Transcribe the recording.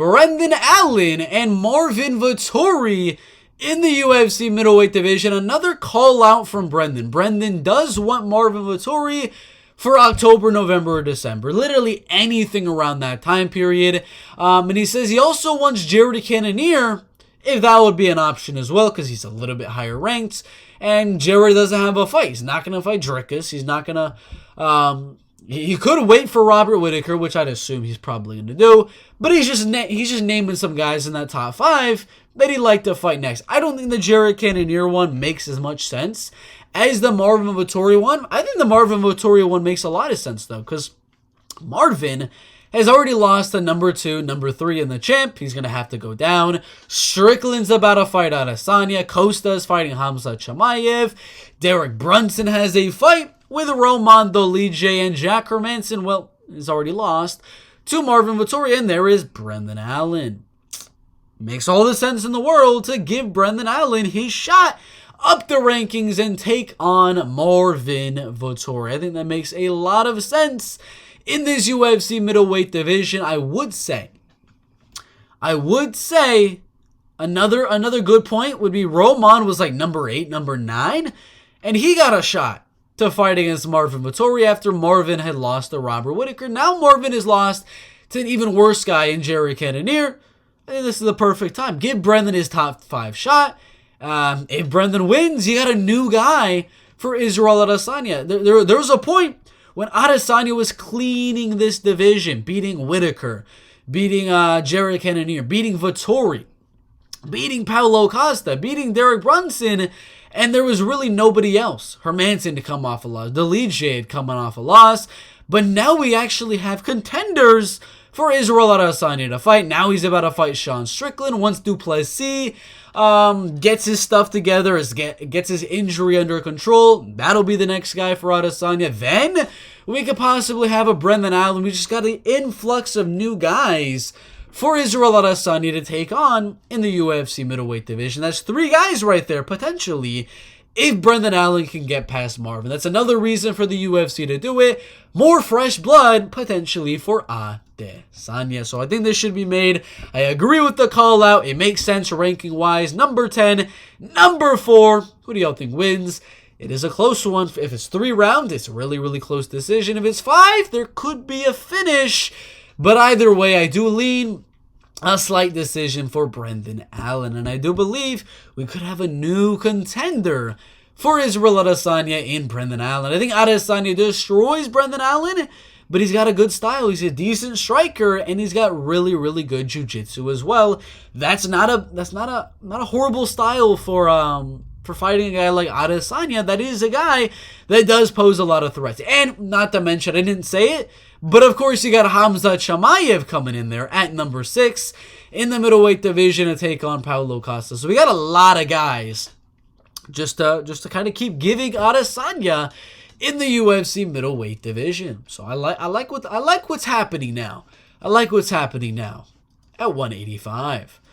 Brendan Allen and Marvin Vettori in the UFC middleweight division. Another call out from Brendan. Brendan does want Marvin Vettori for October, November, or December. Literally anything around that time period. And he says he also wants Jared Cannonier, if that would be an option as well, because he's a little bit higher ranked. And Jared doesn't have a fight. He's not going to fight Dricus. He's not going to... he could wait for Robert Whittaker, which I'd assume he's probably going to do. But he's just naming some guys in that top 5 that he'd like to fight next. I don't think the Jared Cannonier one makes as much sense as the Marvin Vettori one. I think the Marvin Vettori one makes a lot of sense, though, because Marvin has already lost to number 2, number 3 in the champ. He's going to have to go down. Strickland's about to fight Adesanya. Costa's fighting Hamza Chimaev. Derek Brunson has a fight with Roman Dolidze, and Jack Hermanson, well, is already lost to Marvin Vettori, and there is Brendan Allen. Makes all the sense in the world to give Brendan Allen his shot up the rankings and take on Marvin Vettori. I think that makes a lot of sense in this UFC middleweight division. I would say another good point would be Roman was like number 8, number 9, and he got a shot to fight against Marvin Vettori after Marvin had lost to Robert Whittaker. Now Marvin is lost to an even worse guy in Jared Cannonier. I think this is the perfect time. Give Brendan his top 5 shot. If Brendan wins, you got a new guy for Israel Adesanya. There was a point when Adesanya was cleaning this division, beating Whittaker, beating Jared Cannonier, beating Vettori, beating Paulo Costa, beating Derek Brunson, and there was really nobody else. Hermanson to come off a loss. Dolidze had come off a loss. But now we actually have contenders for Israel Adesanya to fight. Now he's about to fight Sean Strickland. Once Duplessis gets his stuff together, gets his injury under control, that'll be the next guy for Adesanya. Then we could possibly have a Brendan Allen. We just got an influx of new guys for Israel Adesanya to take on in the UFC middleweight division. That's 3 guys right there, potentially, if Brendan Allen can get past Marvin. That's another reason for the UFC to do it. More fresh blood, potentially, for Adesanya. So I think this should be made. I agree with the call out. It makes sense ranking-wise. Number 10, number 4. Who do y'all think wins? It is a close one. If it's 3 rounds, it's a really, really close decision. If it's 5, there could be a finish. But either way, I do lean a slight decision for Brendan Allen. And I do believe we could have a new contender for Israel Adesanya in Brendan Allen. I think Adesanya destroys Brendan Allen, but he's got a good style. He's a decent striker, and he's got really, really good jiu-jitsu as well. That's not a horrible style for fighting a guy like Adesanya. That is a guy that does pose a lot of threats. And not to mention, I didn't say it, but of course you got Hamza Chimaev coming in there at number 6 in the middleweight division to take on Paulo Costa. So we got a lot of guys just to kind of keep giving Adesanya in the UFC middleweight division. So I like what's happening now. I like what's happening now at 185.